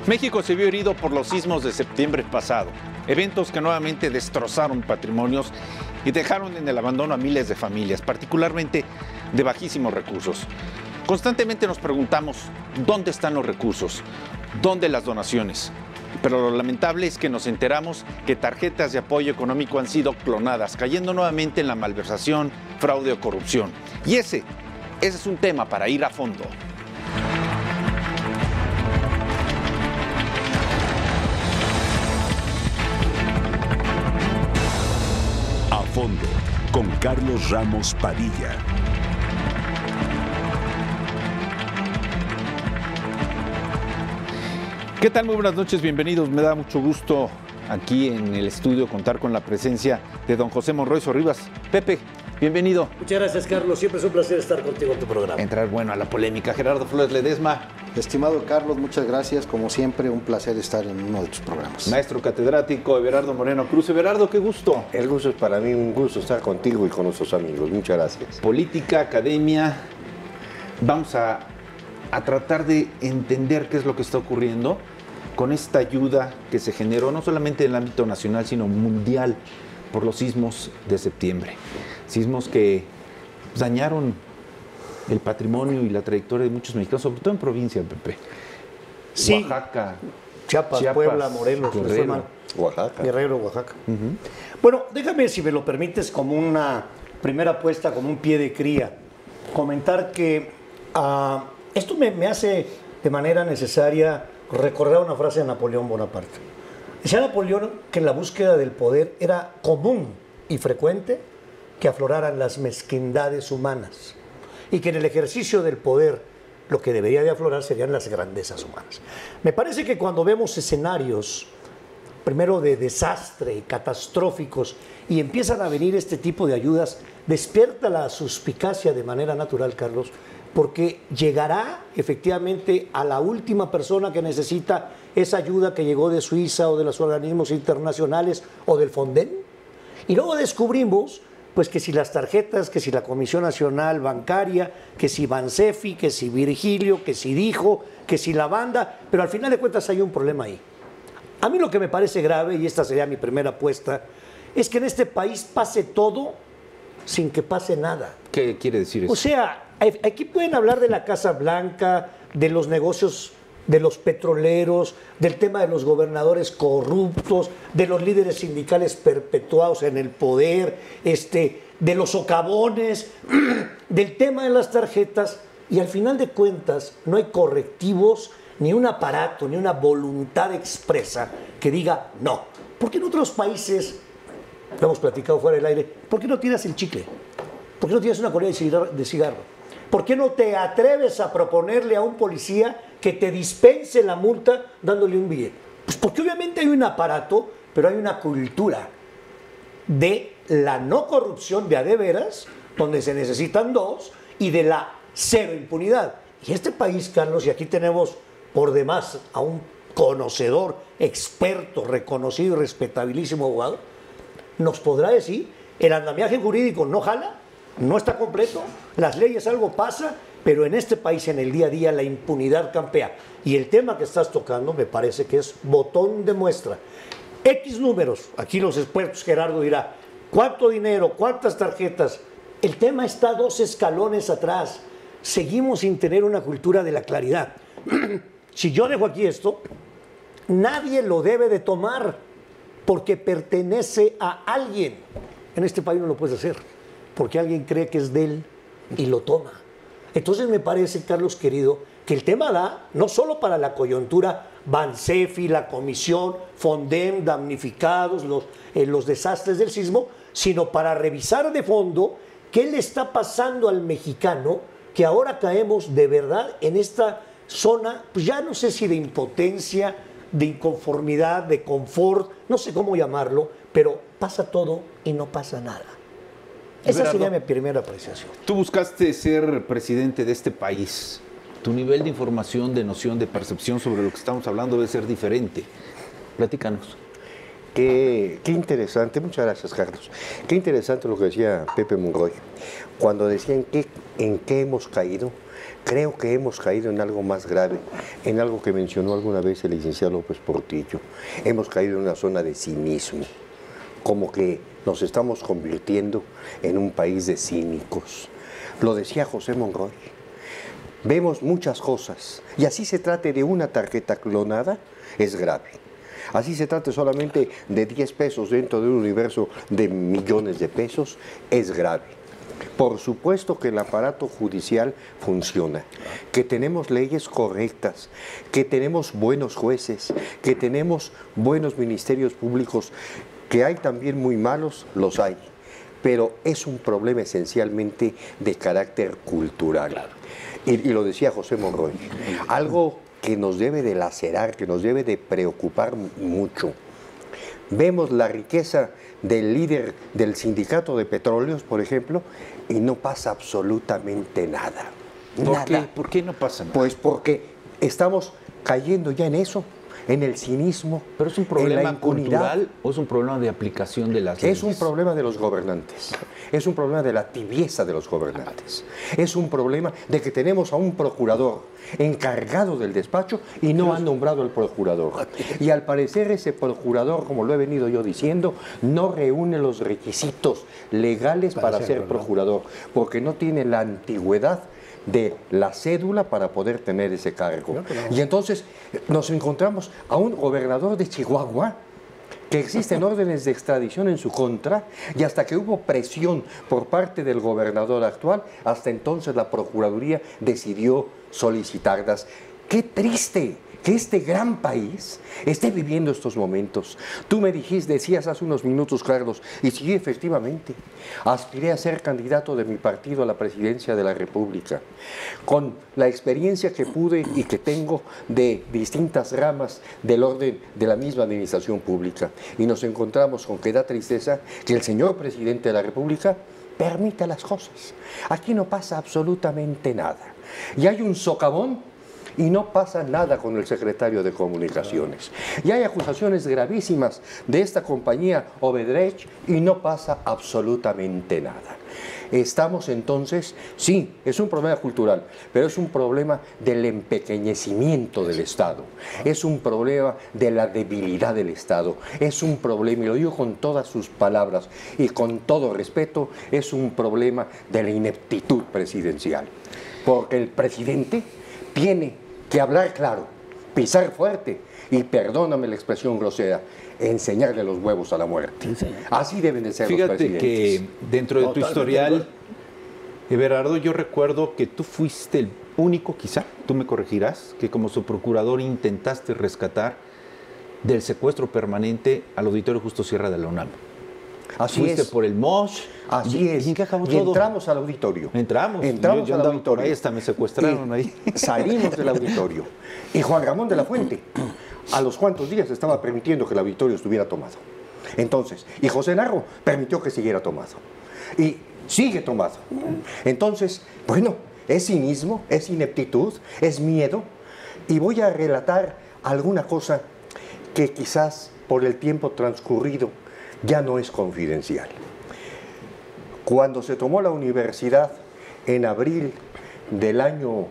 México se vio herido por los sismos de septiembre pasado, eventos que nuevamente destrozaron patrimonios y dejaron en el abandono a miles de familias, particularmente de bajísimos recursos. Constantemente nos preguntamos, ¿dónde están los recursos? ¿Dónde las donaciones? Pero lo lamentable es que nos enteramos que tarjetas de apoyo económico han sido clonadas, cayendo nuevamente en la malversación, fraude o corrupción. Y ese es un tema para ir a fondo. A fondo, con Carlos Ramos Padilla. ¿Qué tal? Muy buenas noches, bienvenidos. Me da mucho gusto aquí en el estudio contar con la presencia de don José Monroy Sorribas. Pepe, bienvenido. Muchas gracias, Carlos. Siempre es un placer estar contigo en tu programa. Entrar bueno a la polémica. Gerardo Flores Ledesma. Estimado Carlos, muchas gracias. Como siempre, un placer estar en uno de tus programas. Maestro catedrático Everardo Moreno Cruz. Everardo, qué gusto. El gusto es para mí, un gusto estar contigo y con nuestros amigos. Muchas gracias. Política, academia. Vamos a tratar de entender qué es lo que está ocurriendo con esta ayuda que se generó no solamente en el ámbito nacional, sino mundial por los sismos de septiembre. Sismos que dañaron el patrimonio y la trayectoria de muchos mexicanos, sobre todo en provincia, Pepe. Sí. Oaxaca, Chiapas, Puebla, Morelos, Guerrero. Oaxaca. Guerrero, Oaxaca. Bueno, déjame, si me lo permites, como una primera apuesta, como un pie de cría, comentar que esto me hace de manera necesaria recordar una frase de Napoleón Bonaparte. Decía Napoleón que en la búsqueda del poder era común y frecuente que afloraran las mezquindades humanas y que en el ejercicio del poder lo que debería de aflorar serían las grandezas humanas. Me parece que cuando vemos escenarios, primero de desastre y catastróficos, y empiezan a venir este tipo de ayudas, despierta la suspicacia de manera natural, Carlos, porque llegará efectivamente a la última persona que necesita esa ayuda que llegó de Suiza o de los organismos internacionales o del Fonden. Y luego descubrimos pues que si las tarjetas, que si la Comisión Nacional Bancaria, que si Bansefi, que si Virgilio, que si Dijo, que si la banda, pero al final de cuentas hay un problema ahí. A mí lo que me parece grave, y esta sería mi primera apuesta, es que en este país pase todo sin que pase nada. ¿Qué quiere decir eso? O sea, aquí pueden hablar de la Casa Blanca, de los negocios de los petroleros, del tema de los gobernadores corruptos, de los líderes sindicales perpetuados en el poder, de los socavones, del tema de las tarjetas, y al final de cuentas no hay correctivos, ni un aparato, ni una voluntad expresa que diga no. Porque en otros países, lo hemos platicado fuera del aire, ¿por qué no tiras el chicle? ¿Por qué no tiras una colilla de cigarro? ¿Por qué no te atreves a proponerle a un policía que te dispense la multa dándole un billete? Pues porque obviamente hay un aparato, pero hay una cultura de la no corrupción de a de veras, donde se necesitan dos, y de la cero impunidad. Y este país, Carlos, y aquí tenemos por demás a un conocedor, experto, reconocido y respetabilísimo abogado, nos podrá decir, el andamiaje jurídico no jala, no está completo, las leyes algo pasa, pero en este país en el día a día la impunidad campea. Y el tema que estás tocando me parece que es botón de muestra. X números, aquí los expertos, Gerardo dirá, ¿cuánto dinero, cuántas tarjetas? El tema está 2 escalones atrás. Seguimos sin tener una cultura de la claridad. Si yo dejo aquí esto, nadie lo debe de tomar porque pertenece a alguien. En este país no lo puedes hacer, porque alguien cree que es de él y lo toma. Entonces me parece, Carlos querido, que el tema da no solo para la coyuntura Bansefi, la Comisión, Fonden, damnificados, los desastres del sismo, sino para revisar de fondo qué le está pasando al mexicano, que ahora caemos de verdad en esta zona, pues ya no sé si de impotencia, de inconformidad, de confort, no sé cómo llamarlo, pero pasa todo y no pasa nada. Esa sería mi primera apreciación. Tú buscaste ser presidente de este país. Tu nivel de información, de noción, de percepción sobre lo que estamos hablando debe ser diferente. Platícanos. Qué interesante, muchas gracias, Carlos. Qué interesante lo que decía Pepe Monroy, cuando decían en qué hemos caído. Creo que hemos caído en algo más grave, en algo que mencionó alguna vez el licenciado López Portillo. Hemos caído en una zona de cinismo, como que nos estamos convirtiendo en un país de cínicos. Lo decía José Monroy. Vemos muchas cosas, y así se trate de una tarjeta clonada, es grave. Así se trate solamente de 10 pesos dentro de un universo de millones de pesos, es grave. Por supuesto que el aparato judicial funciona, que tenemos leyes correctas, que tenemos buenos jueces, que tenemos buenos ministerios públicos, que hay también muy malos, los hay, pero es un problema esencialmente de carácter cultural. Y lo decía José Monroy, algo que nos debe de lacerar, que nos debe de preocupar mucho. Vemos la riqueza del líder del sindicato de petróleos, por ejemplo, y no pasa absolutamente nada. ¿Por qué no pasa nada? Pues porque estamos cayendo ya en eso, en el cinismo, ¿Pero es un en la problema impunidad. cultural o es un problema de aplicación de las leyes? Es un problema de los gobernantes, es un problema de la tibieza de los gobernantes, es un problema de que tenemos a un procurador encargado del despacho y no han nombrado al procurador. Y al parecer ese procurador, como lo he venido yo diciendo, no reúne los requisitos legales para ser procurador, porque no tiene la antigüedad de la cédula para poder tener ese cargo. Y entonces nos encontramos a un gobernador de Chihuahua que existen órdenes de extradición en su contra, y hasta que hubo presión por parte del gobernador actual, hasta entonces la Procuraduría decidió solicitarlas. ¡Qué triste que este gran país esté viviendo estos momentos! Tú me decías hace unos minutos, Carlos, y sí, efectivamente, aspiré a ser candidato de mi partido a la presidencia de la República. Con la experiencia que pude y que tengo de distintas ramas del orden de la misma administración pública. Y nos encontramos con que da tristeza que el señor presidente de la República permita las cosas. Aquí no pasa absolutamente nada. Y hay un socavón y no pasa nada con el secretario de Comunicaciones. Y hay acusaciones gravísimas de esta compañía Obedrecht y no pasa absolutamente nada. Estamos entonces, sí, es un problema cultural, pero es un problema del empequeñecimiento del Estado, es un problema de la debilidad del Estado, es un problema, y lo digo con todas sus palabras y con todo respeto, es un problema de la ineptitud presidencial. Porque el presidente tiene que hablar claro, pisar fuerte y, perdóname la expresión grosera, enseñarle los huevos a la muerte. Así deben de ser los presidentes. Fíjate que dentro de tu historial, Everardo, yo recuerdo que tú fuiste el único, quizá, tú me corregirás, que como su procurador intentaste rescatar del secuestro permanente al Auditorio Justo Sierra de la UNAM. Así Fuiste es. por el MOSH. Así es. ¿Y en qué acabó y todo? entramos al auditorio. Entramos Entramos yo al andaba auditorio. por ahí, hasta me secuestraron ahí. Salimos del auditorio. Y Juan Ramón de la Fuente, a los cuantos días estaba permitiendo que el auditorio estuviera tomado. Entonces, y José Narro permitió que siguiera tomado. Y sigue tomado. Entonces, bueno, es cinismo, es ineptitud, es miedo. Y voy a relatar alguna cosa que quizás por el tiempo transcurrido ya no es confidencial. Cuando se tomó la universidad en abril del año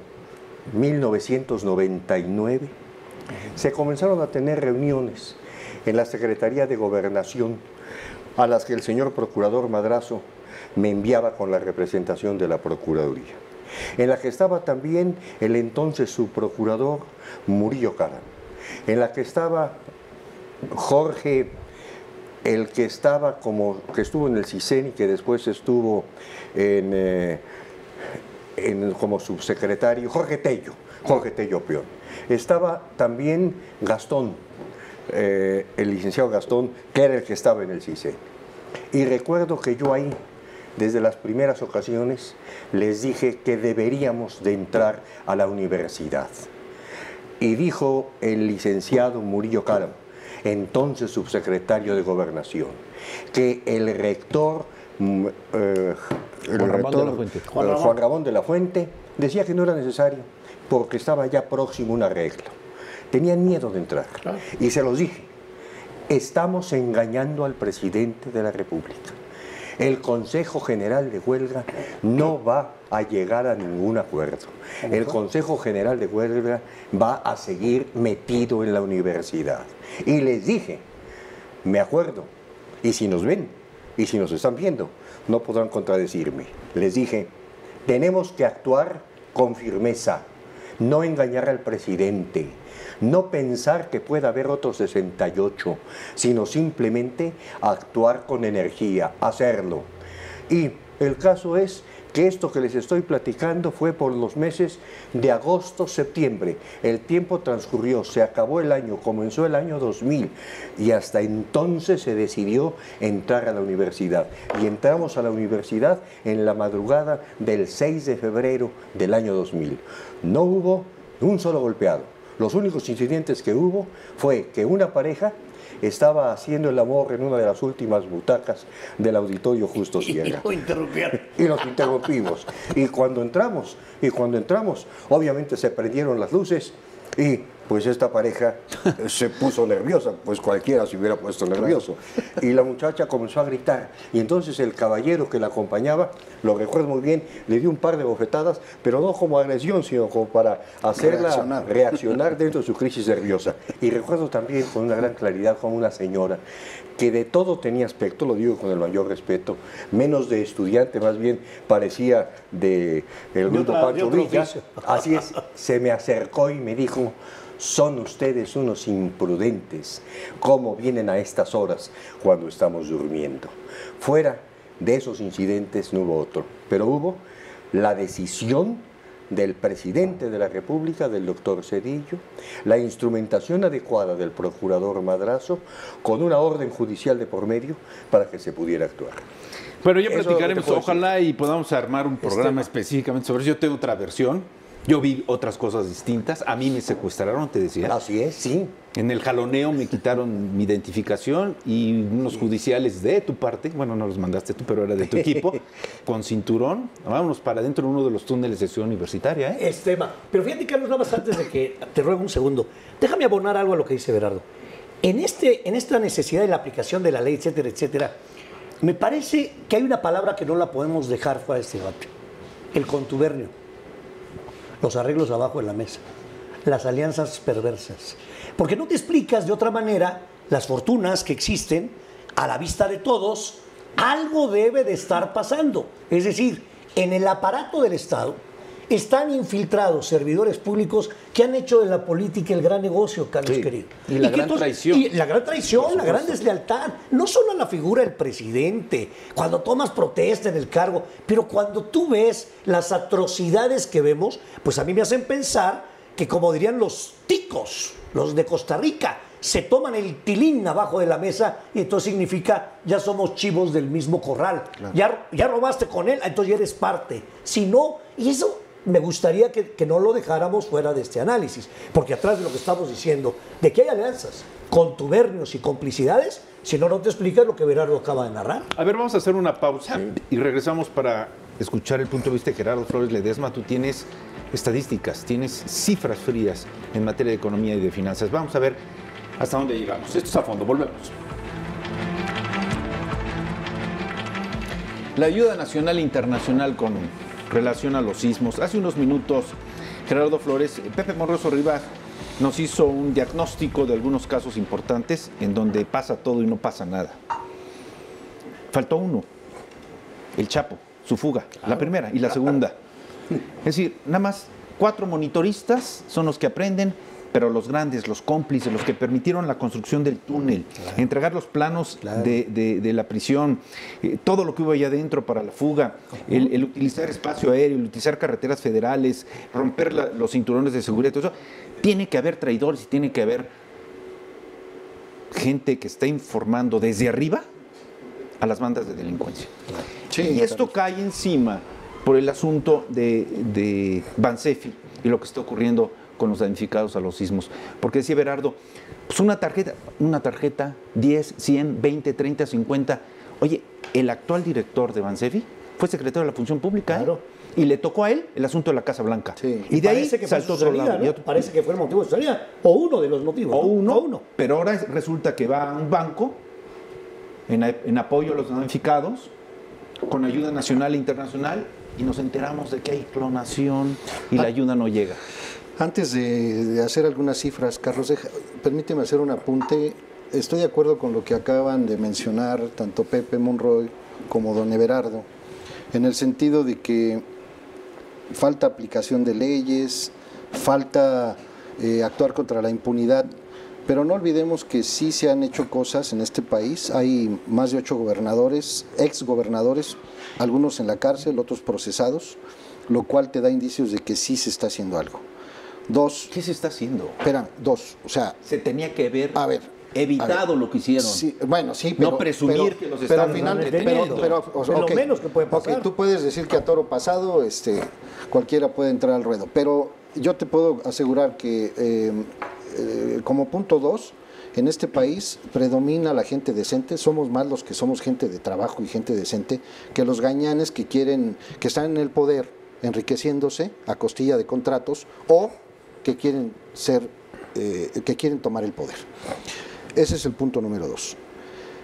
1999, se comenzaron a tener reuniones en la Secretaría de Gobernación, a las que el señor procurador Madrazo me enviaba con la representación de la Procuraduría, en la que estaba también el entonces subprocurador Murillo Caram, en la que estaba Jorge, el que estaba que estuvo en el CISEN y que después estuvo como subsecretario, Jorge Tello Pion. Estaba también Gastón, el licenciado Gastón, que era el que estaba en el CISEN. Y recuerdo que yo ahí, desde las primeras ocasiones, les dije que deberíamos de entrar a la universidad. Y dijo el licenciado Murillo Caram, entonces subsecretario de Gobernación, que el rector, Juan Ramón de la Fuente, decía que no era necesario porque estaba ya próximo un arreglo. Tenían miedo de entrar. Y se los dije, estamos engañando al presidente de la República. El Consejo General de Huelga no va a llegar a ningún acuerdo. El Consejo General de Huelga va a seguir metido en la universidad. Y les dije, me acuerdo, y si nos ven, y si nos están viendo, no podrán contradecirme. Les dije, tenemos que actuar con firmeza, no engañar al presidente, no pensar que pueda haber otros 68, sino simplemente actuar con energía, hacerlo. Y el caso es que esto que les estoy platicando fue por los meses de agosto, septiembre. El tiempo transcurrió, se acabó el año, comenzó el año 2000 y hasta entonces se decidió entrar a la universidad. Y entramos a la universidad en la madrugada del 6 de febrero del año 2000. No hubo un solo golpeado. Los únicos incidentes que hubo fue que una pareja estaba haciendo el amor en una de las últimas butacas del auditorio Justo Sierra. Y lo interrumpieron. Y los interrumpimos. Y cuando entramos, obviamente se prendieron las luces y pues esta pareja se puso nerviosa, pues cualquiera se hubiera puesto nervioso. Y la muchacha comenzó a gritar. Y entonces el caballero que la acompañaba, lo recuerdo muy bien, le dio un par de bofetadas, pero no como agresión, sino como para hacerla reaccionar dentro de su crisis nerviosa. Y recuerdo también con una gran claridad como una señora que de todo tenía aspecto, lo digo con el mayor respeto, menos de estudiante, más bien parecía del grupo Pancho Villa. Así es, se me acercó y me dijo: son ustedes unos imprudentes, ¿cómo vienen a estas horas cuando estamos durmiendo? Fuera de esos incidentes no hubo otro, pero hubo la decisión del presidente de la República, del doctor Zedillo, la instrumentación adecuada del procurador Madrazo, con una orden judicial de por medio para que se pudiera actuar. Pero ya platicaremos, ojalá y podamos armar un programa específicamente sobre eso. Yo tengo otra versión. Yo vi otras cosas distintas. A mí me secuestraron, te decía. Así es, sí. En el jaloneo me quitaron mi identificación y unos judiciales de tu parte, bueno, no los mandaste tú, pero era de tu equipo, con cinturón. Vámonos para adentro de uno de los túneles de Ciudad Universitaria. Es tema. Pero fíjate, Carlos, nada más antes de que te ruego un segundo, déjame abonar algo a lo que dice Berardo. En esta necesidad de la aplicación de la ley, etcétera, etcétera, me parece que hay una palabra que no la podemos dejar fuera de este debate: el contubernio. Los arreglos abajo de la mesa, las alianzas perversas. Porque no te explicas de otra manera las fortunas que existen a la vista de todos. Algo debe de estar pasando. Es decir, en el aparato del Estado están infiltrados servidores públicos que han hecho de la política el gran negocio, Carlos, querido. Y la gran traición. Y la gran traición, la gran deslealtad. No solo a la figura del presidente, cuando tomas protesta en el cargo, pero cuando tú ves las atrocidades que vemos, pues a mí me hacen pensar que, como dirían los ticos, los de Costa Rica, se toman el tilín abajo de la mesa y entonces significa ya somos chivos del mismo corral. Claro. Ya robaste con él, entonces ya eres parte. Si no, y eso me gustaría que no lo dejáramos fuera de este análisis, porque atrás de lo que estamos diciendo, de que hay alianzas, contubernios y complicidades, si no, no te explicas lo que Berardo acaba de narrar. A ver, vamos a hacer una pausa y regresamos para escuchar el punto de vista de Gerardo Flores Ledesma. Tú tienes estadísticas, tienes cifras frías en materia de economía y de finanzas. Vamos a ver hasta dónde llegamos. Esto es A Fondo, volvemos. La ayuda nacional e internacional con relación a los sismos. Hace unos minutos, Gerardo Flores, Pepe Monroso Rivas nos hizo un diagnóstico de algunos casos importantes en donde pasa todo y no pasa nada. Faltó uno, el Chapo, su fuga, la primera y la segunda. Es decir, nada más 4 monitoristas son los que aprenden, pero los grandes, los cómplices, los que permitieron la construcción del túnel, entregar los planos de la prisión, todo lo que hubo allá adentro para la fuga, el utilizar espacio aéreo, el utilizar carreteras federales, romper los cinturones de seguridad, todo eso. Tiene que haber traidores y tiene que haber gente que está informando desde arriba a las bandas de delincuencia. Sí, y esto cae encima por el asunto de Bansefi y lo que está ocurriendo con los damnificados a los sismos. Porque decía Berardo, pues una tarjeta, 10, 100, 20, 30, 50. Oye, el actual director de Bansefi fue secretario de la Función Pública. Claro. Y le tocó a él el asunto de la Casa Blanca. Sí. Y de ahí que saltó otro lado. ¿no? Parece que fue el motivo de su salida. O uno de los motivos. O uno. Pero ahora resulta que va a un banco en apoyo a los damnificados con ayuda nacional e internacional y nos enteramos de que hay clonación y la ayuda no llega. Antes de hacer algunas cifras, Carlos, permíteme hacer un apunte. Estoy de acuerdo con lo que acaban de mencionar tanto Pepe Monroy como don Everardo, en el sentido de que falta aplicación de leyes, falta actuar contra la impunidad, pero no olvidemos que sí se han hecho cosas en este país. Hay más de 8 gobernadores, exgobernadores, algunos en la cárcel, otros procesados, lo cual te da indicios de que sí se está haciendo algo. 2. ¿Qué se está haciendo? Espera, 2, o sea... Se tenía que haber evitado lo que hicieron. Sí, bueno, sí, pero... No presumir que los están deteniendo. Es lo menos que puede pasar. Tú puedes decir que a toro pasado cualquiera puede entrar al ruedo, pero yo te puedo asegurar que como punto 2, en este país predomina la gente decente. Somos más los que somos gente de trabajo y gente decente que los gañanes que están en el poder enriqueciéndose a costilla de contratos o que quieren tomar el poder. Ese es el punto número 2.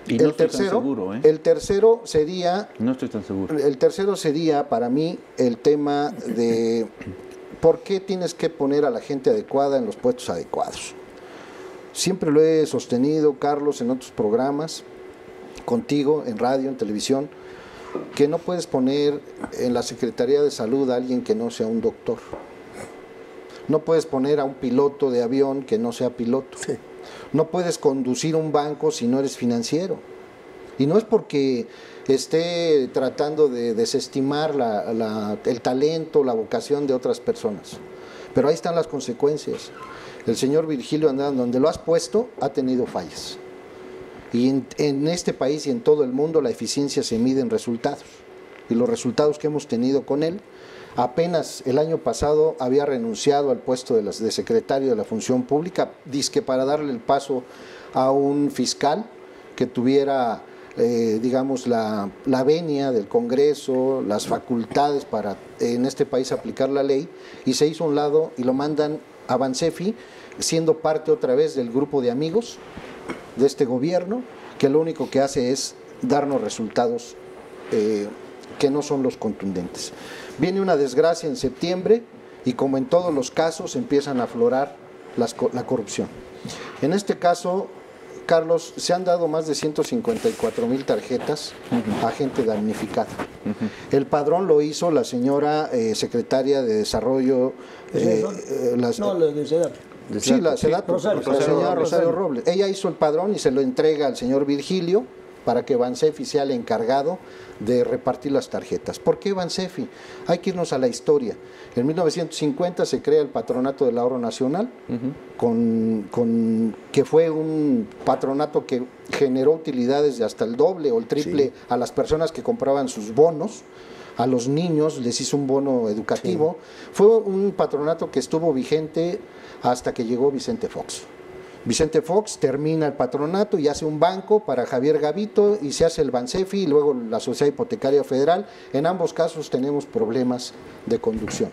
Y no estoy tan seguro, ¿eh? El tercero sería... No estoy tan seguro. El tercero sería, para mí, el tema de por qué tienes que poner a la gente adecuada en los puestos adecuados. Siempre lo he sostenido, Carlos, en otros programas, contigo, en radio, en televisión, que no puedes poner en la Secretaría de Salud a alguien que no sea un doctor. No puedes poner a un piloto de avión que no sea piloto. Sí. No puedes conducir un banco si no eres financiero. Y no es porque esté tratando de desestimar el talento, la vocación de otras personas. Pero ahí están las consecuencias. El señor Virgilio Andrade, donde lo has puesto, ha tenido fallas. Y en este país y en todo el mundo la eficiencia se mide en resultados. Y los resultados que hemos tenido con él, apenas el año pasado había renunciado al puesto de secretario de la Función Pública, dizque para darle el paso a un fiscal que tuviera, digamos, la venia del Congreso, las facultades para en este país aplicar la ley, y se hizo a un lado y lo mandan a Bansefi, siendo parte otra vez del grupo de amigos de este gobierno, que lo único que hace es darnos resultados que no son los contundentes. Viene una desgracia en septiembre y, como en todos los casos, empiezan a aflorar la corrupción. En este caso, Carlos, se han dado más de 154,000 tarjetas a gente damnificada. El padrón lo hizo la señora secretaria de Desarrollo... no, lo de SEDATU. Sí, la SEDATU, la señora Rosario Robles. Ella hizo el padrón y se lo entrega al señor Virgilio para que Bansefi sea el encargado de repartir las tarjetas. ¿Por qué Bansefi? Hay que irnos a la historia. En 1950 se crea el Patronato del Ahorro Nacional, que fue un patronato que generó utilidades de hasta el doble o el triple a las personas que compraban sus bonos. A los niños les hizo un bono educativo. Fue un patronato que estuvo vigente hasta que llegó Vicente Fox. Vicente Fox termina el patronato y hace un banco para Javier Gavito y se hace el Bansefi y luego la Sociedad Hipotecaria Federal. En ambos casos tenemos problemas de conducción,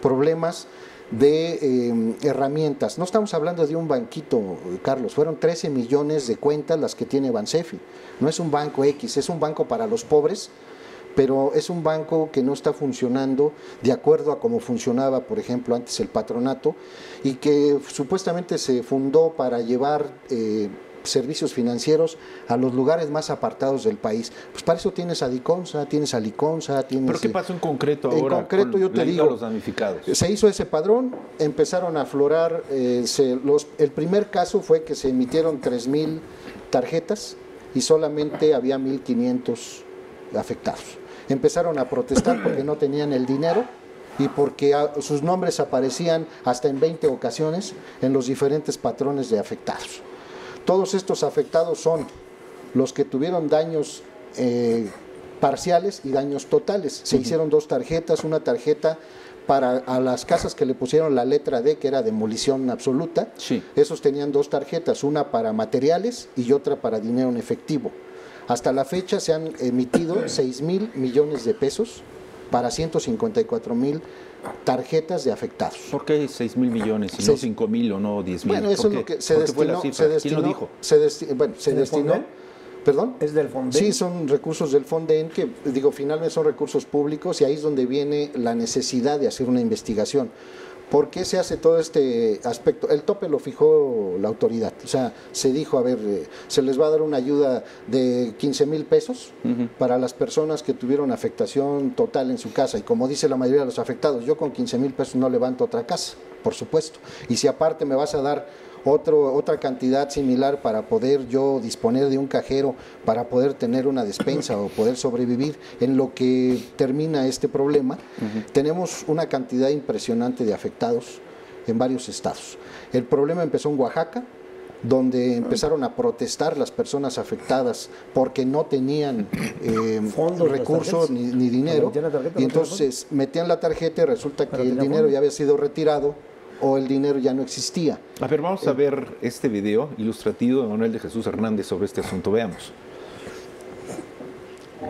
problemas de herramientas. No estamos hablando de un banquito, Carlos, fueron 13 millones de cuentas las que tiene Bansefi. No es un banco X, es un banco para los pobres, pero es un banco que no está funcionando de acuerdo a cómo funcionaba, por ejemplo, antes el patronato, y que supuestamente se fundó para llevar servicios financieros a los lugares más apartados del país. Pues para eso tienes a Diconsa, tienes a Liconsa, tienes... ¿Pero qué pasó en concreto ahora? En concreto, yo te digo, los damnificados. Se hizo ese padrón, empezaron a aflorar, el primer caso fue que se emitieron 3,000 tarjetas y solamente había 1,500 afectados. Empezaron a protestar porque no tenían el dinero y porque sus nombres aparecían hasta en 20 ocasiones en los diferentes patrones de afectados. Todos estos afectados son los que tuvieron daños parciales y daños totales. Se hicieron 2 tarjetas, una tarjeta para a las casas que le pusieron la letra D, que era demolición absoluta. Sí. Esos tenían 2 tarjetas, una para materiales y otra para dinero en efectivo. Hasta la fecha se han emitido 6,000 millones de pesos para 154,000 tarjetas de afectados. ¿Por qué 6,000 millones y no 5,000 o no 10,000? Bueno, eso es lo que se destinó. ¿Quién lo dijo? Se destinó ¿Perdón? ¿Es del Fonden? Sí, son recursos del Fonden que, digo, finalmente son recursos públicos y ahí es donde viene la necesidad de hacer una investigación. ¿Por qué se hace todo este aspecto? El tope lo fijó la autoridad. O sea, se dijo, a ver, se les va a dar una ayuda de 15,000 pesos para las personas que tuvieron afectación total en su casa. Y como dice la mayoría de los afectados, yo con 15,000 pesos no levanto otra casa, por supuesto. Y si aparte me vas a dar otra cantidad similar para poder yo disponer de un cajero, para poder tener una despensa o poder sobrevivir en lo que termina este problema, tenemos una cantidad impresionante de afectados en varios estados. El problema empezó en Oaxaca, donde empezaron a protestar las personas afectadas porque no tenían Fondos, recursos ni dinero, y entonces metían la tarjeta y resulta que el dinero ya había sido retirado o el dinero ya no existía. A ver, vamos a ver este video ilustrativo de Manuel de Jesús Hernández sobre este asunto. Veamos.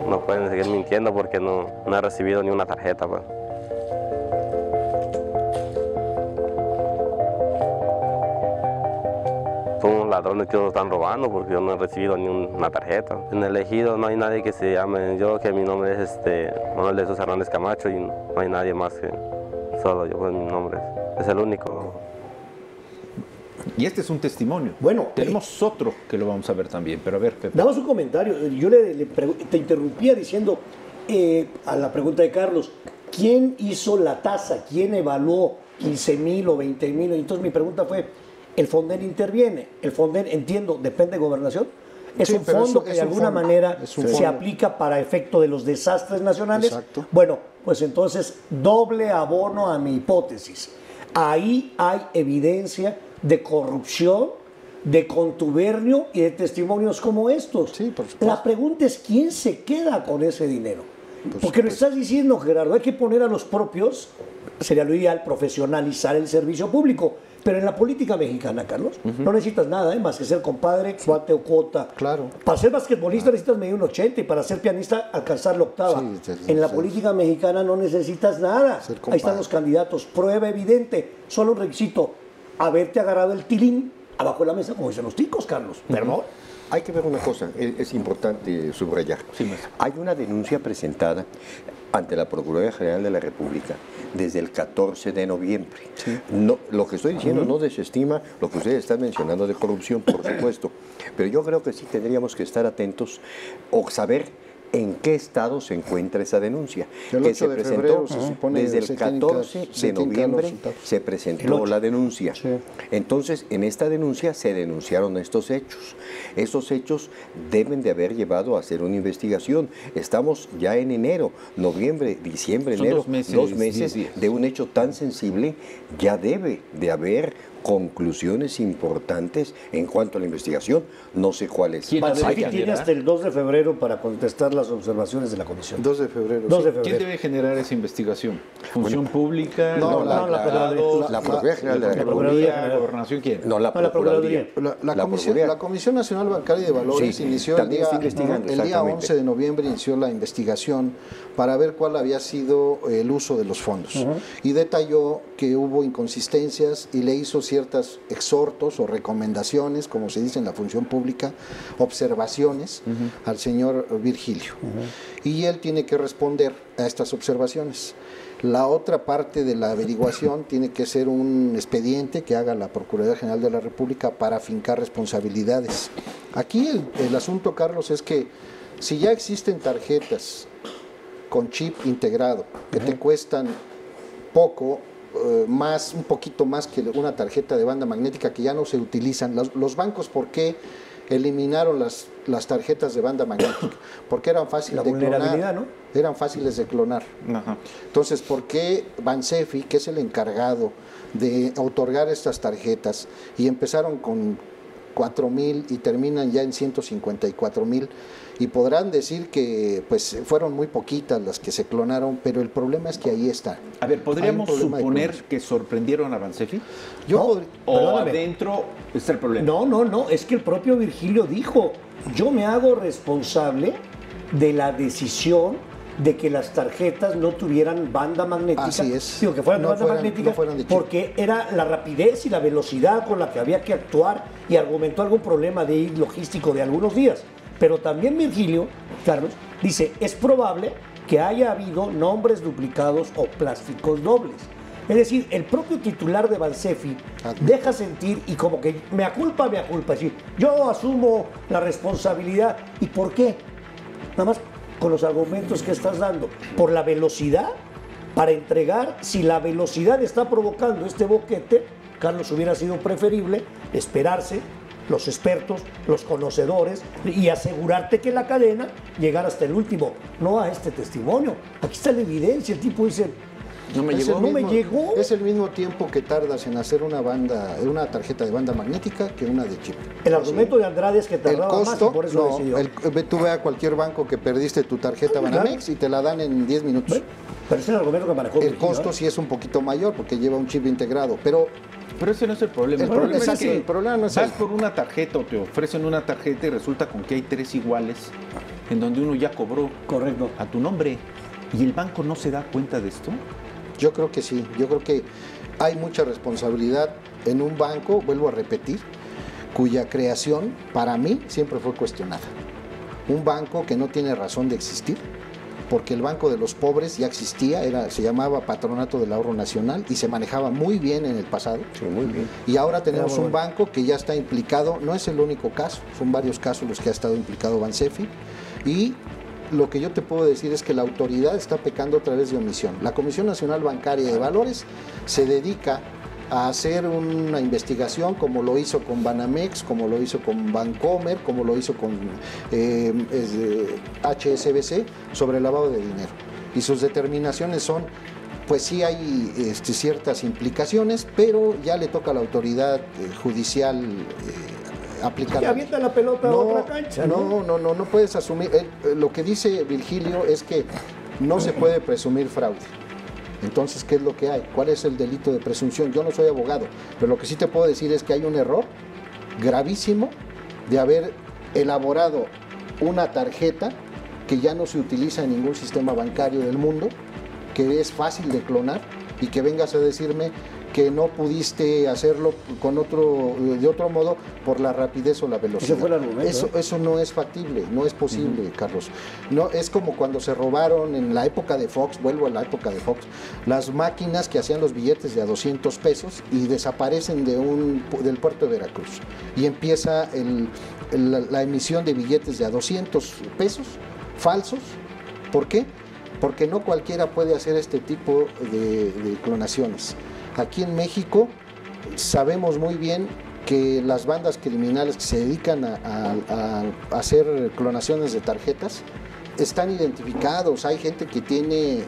No pueden seguir mintiendo porque no he recibido ni una tarjeta, pues. Son unos ladrones que nos están robando porque yo no he recibido ni una tarjeta. En el ejido no hay nadie que se llame yo, que mi nombre es Manuel de Jesús Hernández Camacho, y no hay nadie más que solo yo, pues mi nombre es el único. Y este es un testimonio. Bueno, tenemos otro que lo vamos a ver también, pero a ver, Pepe. Damos un comentario. Yo te interrumpía diciendo a la pregunta de Carlos, ¿quién hizo la tasa? ¿Quién evaluó 15,000 o 20,000? Entonces mi pregunta fue, ¿el Fonden interviene? El Fonden, entiendo, depende de Gobernación. Es Sí, un pero fondo es que un de alguna fondo, manera es un se fondo. aplica para efecto de los desastres nacionales. Exacto. Bueno, pues entonces doble abono a mi hipótesis. Ahí hay evidencia de corrupción, de contubernio y de testimonios como estos. Sí, por supuesto. La pregunta es, ¿quién se queda con ese dinero? Por Porque lo supuesto. estás diciendo, Gerardo, hay que poner a los propios, sería lo ideal, profesionalizar el servicio público. Pero en la política mexicana, Carlos, no necesitas nada, más que ser compadre, cuate o cuota. Claro. Para ser basquetbolista necesitas medir un 80 y para ser pianista alcanzar la octava. Sí, En la sí. política mexicana no necesitas nada. Ser Ahí compadre. están los candidatos. Prueba evidente. Solo un requisito, haberte agarrado el tilín abajo de la mesa, como dicen los ticos, Carlos. Perdón. Hay que ver una cosa, es importante subrayar. Sí, maestro. Hay una denuncia presentada ante la Procuraduría General de la República desde el 14 de noviembre. No, lo que estoy diciendo no desestima lo que ustedes están mencionando de corrupción, por supuesto, pero yo creo que sí tendríamos que estar atentos o saber en qué estado se encuentra esa denuncia. El que 8 de febrero se supone desde el se tienen que- 14 se de tienen que dar los noviembre resultados. se presentó la denuncia. Entonces, en esta denuncia se denunciaron estos hechos. Estos hechos deben de haber llevado a hacer una investigación. Estamos ya en enero, noviembre, diciembre, Son enero, 2 meses, 2 10 meses días. de un hecho tan sensible, ya debe de haber conclusiones importantes en cuanto a la investigación. No sé cuáles. ¿Quién Bansefi debe tiene generar? hasta el 2 de febrero para contestar las observaciones de la comisión. 2 de febrero. 2 sí. de ¿Quién febrero. debe generar esa investigación? ¿Función pública? No, la Procuraduría. La Procuraduría General de la la República. Procuraduría, Gobernación, ¿quién? No, la No, la Procuraduría. Procuraduría. La Comisión Nacional Bancaria y de Valores Sí, inició también está investigando, el día exactamente. 11 de noviembre inició la investigación para ver cuál había sido el uso de los fondos. Y detalló que hubo inconsistencias y le hizo ciertos exhortos o recomendaciones, como se dice en la función pública, observaciones al señor Virgilio. Y él tiene que responder a estas observaciones. La otra parte de la averiguación tiene que ser un expediente que haga la Procuraduría General de la República para afincar responsabilidades. Aquí el asunto, Carlos, es que si ya existen tarjetas con chip integrado que te cuestan poco, más, un poquito más que una tarjeta de banda magnética que ya no se utilizan, los bancos, ¿por qué eliminaron las tarjetas de banda magnética? Porque eran fáciles La de vulnerabilidad, clonar. ¿no? Eran fáciles de clonar. Ajá. Entonces, ¿por qué Bansefi, que es el encargado de otorgar estas tarjetas, y empezaron con 4,000 y terminan ya en 154,000? Y podrán decir que pues fueron muy poquitas las que se clonaron, pero el problema es que ahí está. A ver, ¿podríamos Hay un problema de suponer clonación. que sorprendieron a Bansefi? Yo No. podría- ¿O Perdóname. adentro está el problema? No, es que el propio Virgilio dijo, yo me hago responsable de la decisión de que las tarjetas no tuvieran banda magnética. Así es. Digo, que fueran No de banda fueran- magnética, no fueran de chip. porque era la rapidez y la velocidad con la que había que actuar, y argumentó algún problema de logístico de algunos días. Pero también Virgilio, Carlos, dice, es probable que haya habido nombres duplicados o plásticos dobles. Es decir, el propio titular de Bansefi deja sentir, y como que mea culpa, es decir, yo asumo la responsabilidad. ¿Y por qué? Nada más con los argumentos que estás dando. Por la velocidad para entregar. Si la velocidad está provocando este boquete, Carlos, hubiera sido preferible esperarse, los expertos, los conocedores, y asegurarte que la cadena llegara hasta el último, no a este testimonio. Aquí está la evidencia, el tipo dice, No me Es llegó. el no me mismo- llegó. Es el mismo tiempo que tardas en hacer una tarjeta de banda magnética que una de chip. El argumento de Andrade es que El tardaba más y costo, por eso no, decidió. tú ve a cualquier banco que perdiste tu tarjeta Ah, Banamex y te la dan en 10 minutos. Bueno, pero ese es el argumento que manejó El Virgilio, costo ¿eh? sí es un poquito mayor porque lleva un chip integrado, pero Pero ese no es el problema. El problema es es así, que el problema no es vas ese. por una tarjeta o te ofrecen una tarjeta y resulta con que hay 3 iguales en donde uno ya cobró Correcto. a tu nombre y el banco no se da cuenta de esto. yo creo que sí. Yo creo que hay mucha responsabilidad en un banco, vuelvo a repetir, cuya creación para mí siempre fue cuestionada. Un banco que no tiene razón de existir, porque el Banco de los Pobres ya existía, se llamaba Patronato del Ahorro Nacional y se manejaba muy bien en el pasado. Sí, muy bien. Y ahora tenemos Era un bueno. banco que ya está implicado, no es el único caso, son varios casos los que ha estado implicado Bansefi, y lo que yo te puedo decir es que la autoridad está pecando a través de omisión. La Comisión Nacional Bancaria de Valores se dedica a hacer una investigación como lo hizo con Banamex, como lo hizo con Bancomer, como lo hizo con HSBC sobre el lavado de dinero. Y sus determinaciones son, pues sí hay ciertas implicaciones, pero ya le toca a la autoridad judicial aplicar. Que avienta la pelota a otra cancha, ¿no? No puedes asumir. Lo que dice Virgilio es que no se puede presumir fraude. Entonces, ¿qué es lo que hay? ¿Cuál es el delito de presunción? Yo no soy abogado, pero lo que sí te puedo decir es que hay un error gravísimo de haber elaborado una tarjeta que ya no se utiliza en ningún sistema bancario del mundo, que es fácil de clonar, y que vengas a decirme que no pudiste hacerlo de otro modo por la rapidez o la velocidad. Ese fue el argumento, Eso no es factible, no es posible, Carlos. No, es como cuando se robaron en la época de Fox, vuelvo a la época de Fox, las máquinas que hacían los billetes de a 200 pesos y desaparecen del puerto de Veracruz. Y empieza la emisión de billetes de a 200 pesos falsos. ¿Por qué? Porque no cualquiera puede hacer este tipo de clonaciones. Aquí en México sabemos muy bien que las bandas criminales que se dedican a hacer clonaciones de tarjetas están identificados. Hay gente que tiene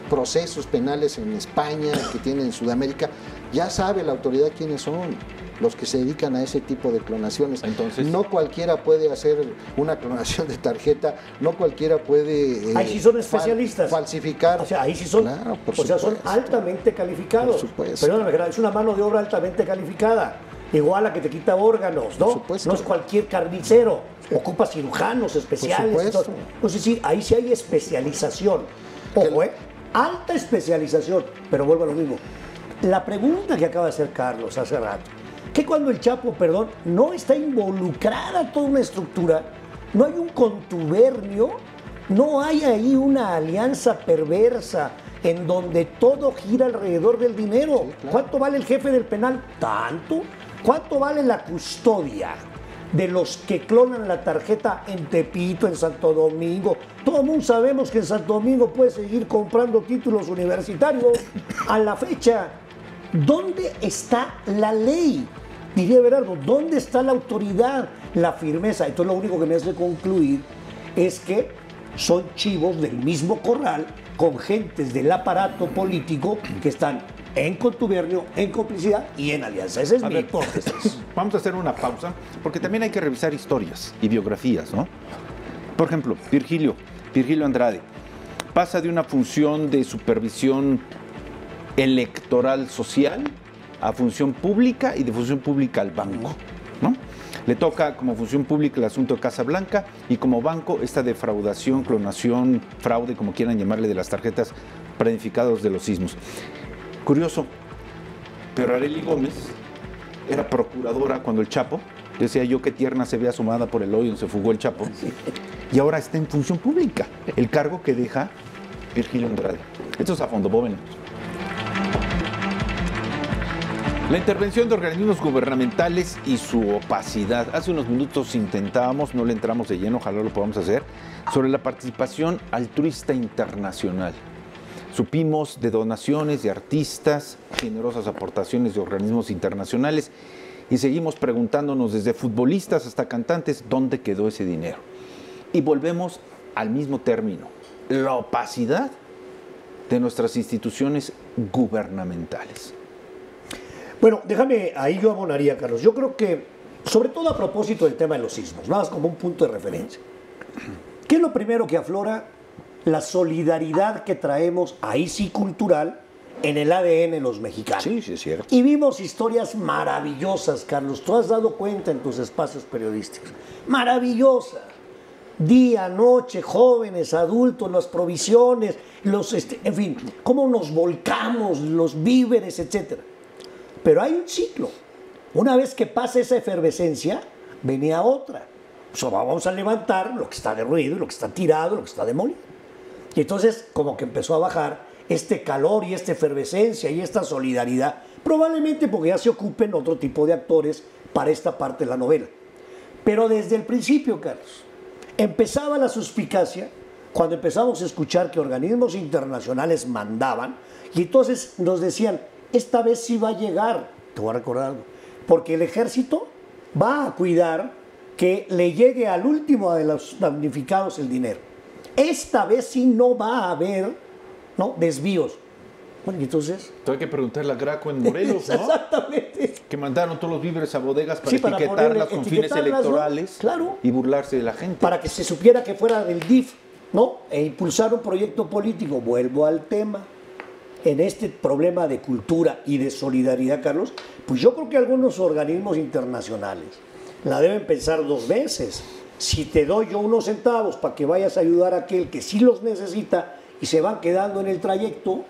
procesos penales en España, que tiene en Sudamérica. Ya sabe la autoridad quiénes son los que se dedican a ese tipo de clonaciones. Entonces, no cualquiera puede hacer una clonación de tarjeta, no cualquiera puede Ahí sí son especialistas. falsificar. O sea, ahí sí son, Claro, por o sea, son supuesto. altamente calificados. Por supuesto. Perdóname, Gerardo, es una mano de obra altamente calificada. Igual a que te quita órganos, ¿no? Por supuesto. No es cualquier carnicero. Ocupa cirujanos especiales. supuesto. Es decir, ahí sí hay especialización. Ojo, alta especialización. Pero vuelvo a lo mismo. La pregunta que acaba de hacer Carlos hace rato, que cuando el Chapo, no está involucrada toda una estructura, no hay un contubernio, no hay ahí una alianza perversa en donde todo gira alrededor del dinero. Sí, claro. ¿Cuánto vale el jefe del penal? ¿Tanto? ¿Cuánto vale la custodia de los que clonan la tarjeta en Tepito, en Santo Domingo? Todo el mundo sabemos que en Santo Domingo puede seguir comprando títulos universitarios a la fecha. ¿Dónde está la ley? Diría Berardo, ¿dónde está la autoridad, la firmeza? Entonces lo único que me hace concluir es que son chivos del mismo corral con gentes del aparato político que están en contubernio, en complicidad y en alianza. Esa es mi hipótesis. Vamos a hacer una pausa, porque también hay que revisar historias y biografías, ¿no? Por ejemplo, Virgilio Andrade pasa de una función de supervisión electoral social a función pública y de función pública al banco, ¿no? Le toca como función pública el asunto de Casa Blanca y como banco esta defraudación, clonación, fraude, como quieran llamarle, de las tarjetas planificadas de los sismos. Curioso, pero Arely Gómez era procuradora cuando el Chapo, decía yo qué tierna se ve asomada por el hoyo donde se fugó el Chapo, y ahora está en función pública, el cargo que deja Virgilio Andrade. Esto es A Fondo, Bóvena. La intervención de organismos gubernamentales y su opacidad. Hace unos minutos intentábamos, no le entramos de lleno, ojalá lo podamos hacer, sobre la participación altruista internacional. Supimos de donaciones de artistas, generosas aportaciones de organismos internacionales y seguimos preguntándonos desde futbolistas hasta cantantes dónde quedó ese dinero. Y volvemos al mismo término, la opacidad de nuestras instituciones gubernamentales. Bueno, déjame, ahí yo abonaría, Carlos. Yo creo que, sobre todo a propósito del tema de los sismos, nada más como un punto de referencia. ¿Qué es lo primero que aflora? La solidaridad que traemos, ahí sí cultural, en el ADN de los mexicanos. Sí, sí, es cierto. Y vimos historias maravillosas, Carlos. Tú has dado cuenta en tus espacios periodísticos. Maravillosa. Día, noche, jóvenes, adultos, las provisiones, en fin, cómo nos volcamos, los víveres, etcétera. Pero hay un ciclo. Una vez que pasa esa efervescencia, venía otra. O sea, vamos a levantar lo que está derruido, lo que está tirado, lo que está demolido. Y entonces como que empezó a bajar este calor y esta efervescencia y esta solidaridad, probablemente porque ya se ocupen otro tipo de actores para esta parte de la novela. Pero desde el principio, Carlos, empezaba la suspicacia cuando empezamos a escuchar que organismos internacionales mandaban y entonces nos decían, esta vez sí va a llegar, te voy a recordar algo, porque el ejército va a cuidar que le llegue al último de los damnificados el dinero. Esta vez sí no va a haber, ¿no?, desvíos. Bueno, y entonces... Hay que preguntarle a Graco en Morelos, ¿no? Exactamente. Que mandaron todos los víveres a bodegas para Sí, para etiquetarlas ponerle- con fines etiquetarlas, ¿no? electorales, Claro. y burlarse de la gente. Para que se supiera que fuera del DIF, ¿no? E impulsar un proyecto político. Vuelvo al tema. En este problema de cultura y de solidaridad, Carlos, pues yo creo que algunos organismos internacionales la deben pensar dos veces. Si te doy yo unos centavos para que vayas a ayudar a aquel que sí los necesita y se van quedando en el trayecto,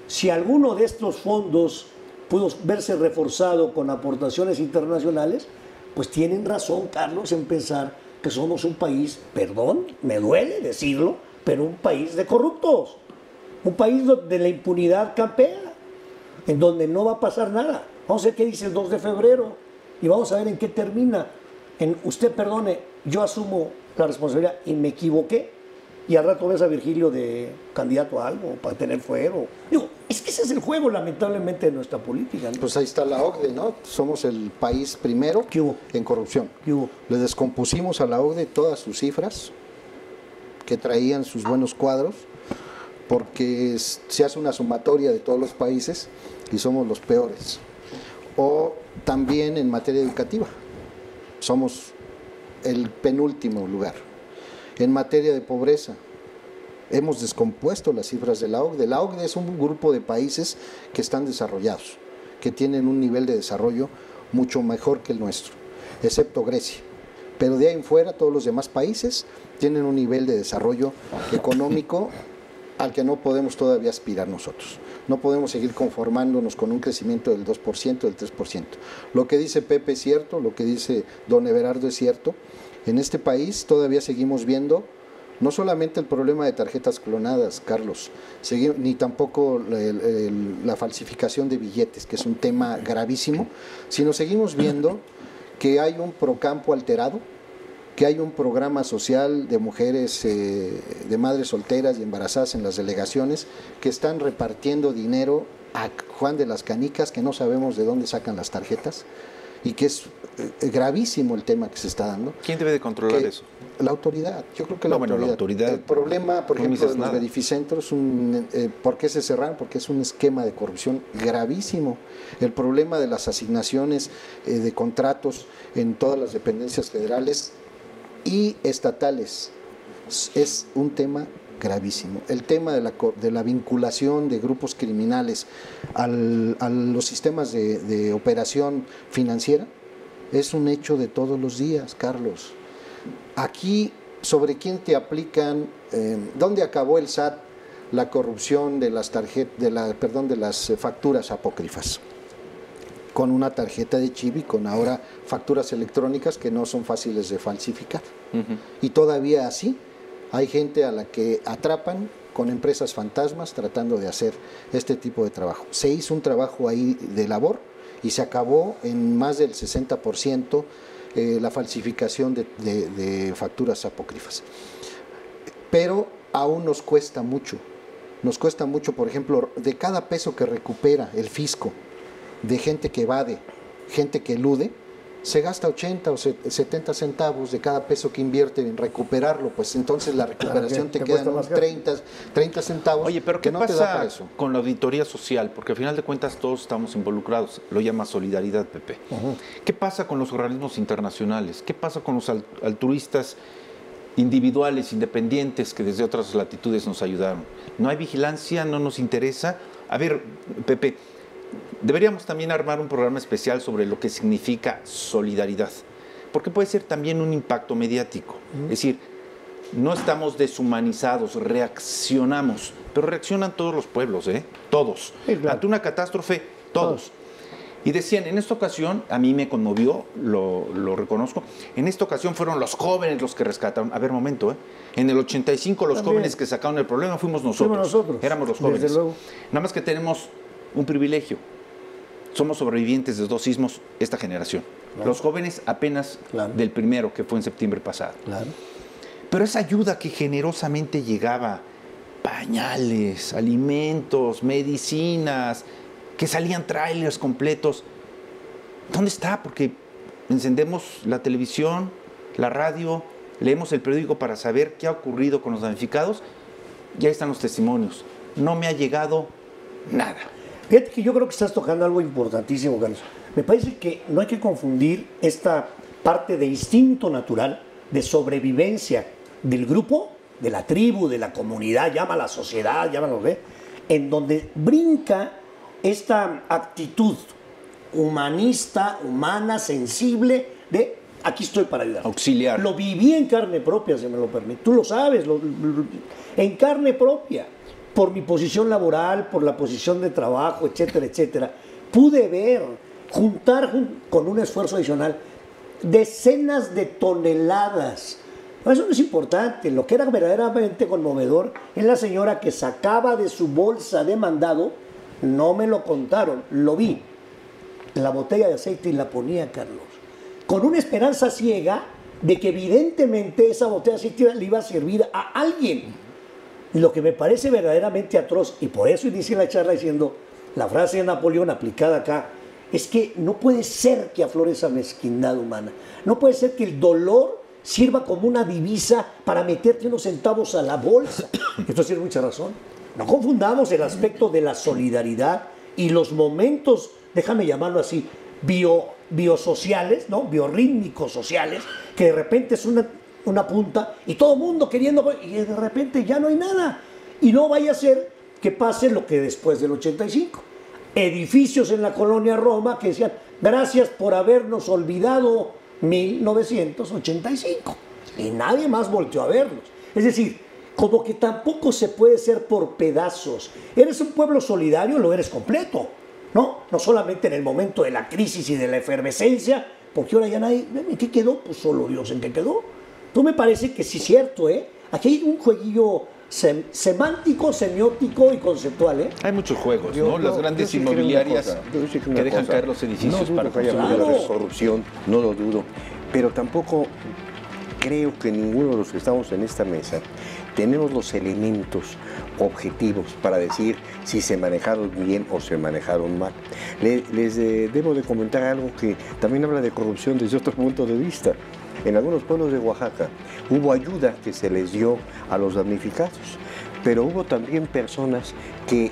si alguno de estos fondos pudo verse reforzado con aportaciones internacionales, pues tienen razón, Carlos, en pensar que somos un país, perdón, me duele decirlo, pero un país de corruptos, un país donde la impunidad campea, en donde no va a pasar nada. Vamos a ver qué dice el 2 de febrero y vamos a ver en qué termina. Usted perdone, yo asumo la responsabilidad y me equivoqué, y al rato ves a Virgilio de candidato a algo para tener fuero. Digo, es que ese es el juego, lamentablemente, de nuestra política, ¿no? Pues ahí está la OCDE, ¿no? Somos el país primero ¿Qué hubo? en corrupción. ¿Qué hubo? Le descompusimos a la OCDE todas sus cifras que traían sus buenos cuadros, porque se hace una sumatoria de todos los países y somos los peores. O también en materia educativa, somos el penúltimo lugar. En materia de pobreza, hemos descompuesto las cifras de la OCDE. La OCDE es un grupo de países que están desarrollados, que tienen un nivel de desarrollo mucho mejor que el nuestro, excepto Grecia. Pero de ahí en fuera, todos los demás países tienen un nivel de desarrollo económico al que no podemos todavía aspirar nosotros. No podemos seguir conformándonos con un crecimiento del 2%, del 3%. Lo que dice Pepe es cierto, lo que dice don Everardo es cierto. En este país todavía seguimos viendo no solamente el problema de tarjetas clonadas, Carlos, ni tampoco la falsificación de billetes, que es un tema gravísimo, sino seguimos viendo que hay un procampo alterado, que hay un programa social de mujeres, de madres solteras y embarazadas en las delegaciones, que están repartiendo dinero a Juan de las Canicas, que no sabemos de dónde sacan las tarjetas, y que es gravísimo el tema que se está dando. ¿Quién debe de controlar eso? La autoridad, yo creo que No, bueno, la autoridad. El problema, por no ejemplo, dices de los nada. verificentros, ¿por qué se cerraron? Porque es un esquema de corrupción gravísimo. El problema de las asignaciones de contratos en todas las dependencias federales y estatales es un tema gravísimo. El tema de la vinculación de grupos criminales a los sistemas de operación financiera es un hecho de todos los días, Carlos. Aquí, ¿sobre quién te aplican? ¿Dónde acabó el SAT la corrupción de las facturas apócrifas? Con una tarjeta de chip y con ahora facturas electrónicas que no son fáciles de falsificar. Y todavía así hay gente a la que atrapan con empresas fantasmas tratando de hacer este tipo de trabajo. Se hizo un trabajo ahí de labor y se acabó en más del 60% la falsificación de facturas apócrifas. Pero aún nos cuesta mucho. Nos cuesta mucho, por ejemplo, de cada peso que recupera el fisco de gente que evade, gente que elude, se gasta 80 o 70 centavos de cada peso que invierte en recuperarlo, pues entonces la recuperación te queda en 30 centavos. Oye, pero ¿qué no te da para pasa eso? con la auditoría social? Porque al final de cuentas todos estamos involucrados, lo llama solidaridad, Pepe. ¿Qué pasa con los organismos internacionales? ¿Qué pasa con los altruistas individuales, independientes, que desde otras latitudes nos ayudaron? ¿No hay vigilancia? ¿No nos interesa? A ver, Pepe, deberíamos también armar un programa especial sobre lo que significa solidaridad, porque puede ser también un impacto mediático. Es decir, no estamos deshumanizados, reaccionamos, pero reaccionan todos los pueblos, todos. Sí, claro. Ante una catástrofe, todos. Y decían, en esta ocasión, a mí me conmovió, lo reconozco, en esta ocasión fueron los jóvenes los que rescataron. A ver, momento, en el 85 los jóvenes que sacaron el problema fuimos nosotros. Éramos los jóvenes. Desde luego. Nada más que tenemos un privilegio. Somos sobrevivientes de 2 sismos esta generación. Claro. Los jóvenes apenas del primero, que fue en septiembre pasado. Claro. Pero esa ayuda que generosamente llegaba, pañales, alimentos, medicinas, que salían trailers completos, ¿dónde está? Porque encendemos la televisión, la radio, leemos el periódico para saber qué ha ocurrido con los damnificados, y ahí están los testimonios. No me ha llegado nada. Fíjate que yo creo que estás tocando algo importantísimo, Carlos. Me parece que no hay que confundir esta parte de instinto natural, de sobrevivencia del grupo, de la tribu, de la comunidad, llama a la sociedad, llámalo, en donde brinca esta actitud humanista, humana, sensible, de aquí estoy para ayudar. Auxiliar. Lo viví en carne propia, si me lo permite. Tú lo sabes, en carne propia. Por mi posición laboral, por la posición de trabajo, etcétera, etcétera, pude ver, juntar con un esfuerzo adicional, decenas de toneladas. Eso no es importante. Lo que era verdaderamente conmovedor es la señora que sacaba de su bolsa de mandado, no me lo contaron, lo vi, la botella de aceite y la ponía, Carlos, con una esperanza ciega de que evidentemente esa botella de aceite le iba a servir a alguien. Lo que me parece verdaderamente atroz, y por eso inicié la charla diciendo, la frase de Napoleón aplicada acá, es que no puede ser que aflore esa mezquindad humana. No puede ser que el dolor sirva como una divisa para meterte unos centavos a la bolsa. Esto tiene mucha razón. No confundamos el aspecto de la solidaridad y los momentos, déjame llamarlo así, biosociales, ¿no? Biorrítmicos sociales, que de repente es una punta y todo el mundo queriendo, y de repente ya no hay nada. Y no vaya a ser que pase lo que después del 85. Edificios en la colonia Roma que decían, gracias por habernos olvidado 1985. Y nadie más volteó a verlos. Es decir, como que tampoco se puede ser por pedazos. Eres un pueblo solidario, lo eres completo, ¿no? No solamente en el momento de la crisis y de la efervescencia, porque ahora ya nadie, ¿en qué quedó? Pues solo Dios en qué quedó. Tú me parece que sí es cierto, Aquí hay un jueguillo semántico, semiótico y conceptual, Hay muchos juegos, ¿no? Las grandes inmobiliarias que dejan caer los edificios para que haya corrupción, no lo dudo, pero tampoco creo que ninguno de los que estamos en esta mesa tenemos los elementos objetivos para decir si se manejaron bien o se manejaron mal. Les debo de comentar algo que también habla de corrupción desde otro punto de vista. En algunos pueblos de Oaxaca hubo ayuda que se les dio a los damnificados, pero hubo también personas que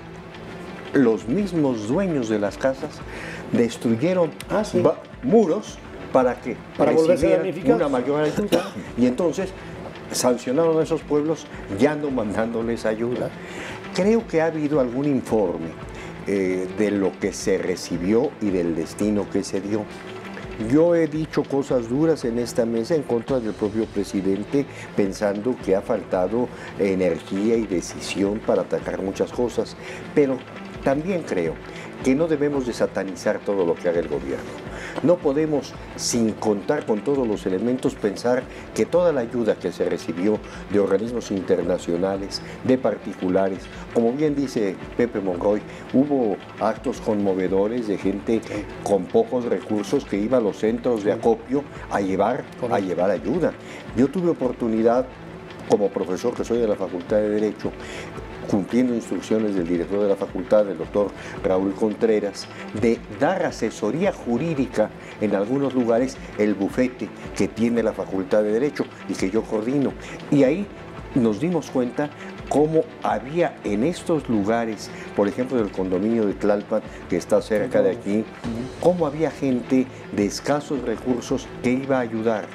los mismos dueños de las casas destruyeron muros para que recibieran una mayor ayuda, y entonces sancionaron a esos pueblos ya no mandándoles ayuda. Creo que ha habido algún informe de lo que se recibió y del destino que se dio. Yo he dicho cosas duras en esta mesa en contra del propio presidente, pensando que ha faltado energía y decisión para atacar muchas cosas, pero también creo que no debemos de satanizar todo lo que haga el gobierno. No podemos, sin contar con todos los elementos, pensar que toda la ayuda que se recibió de organismos internacionales, de particulares, como bien dice Pepe Monroy, hubo actos conmovedores de gente con pocos recursos que iba a los centros de acopio a llevar ayuda. Yo tuve oportunidad, como profesor que soy de la Facultad de Derecho, cumpliendo instrucciones del director de la facultad, el doctor Raúl Contreras, de dar asesoría jurídica en algunos lugares, el bufete que tiene la Facultad de Derecho y que yo coordino. Y ahí nos dimos cuenta cómo había en estos lugares, por ejemplo del condominio de Tlalpan, que está cerca de aquí, cómo había gente de escasos recursos que iba a ayudar.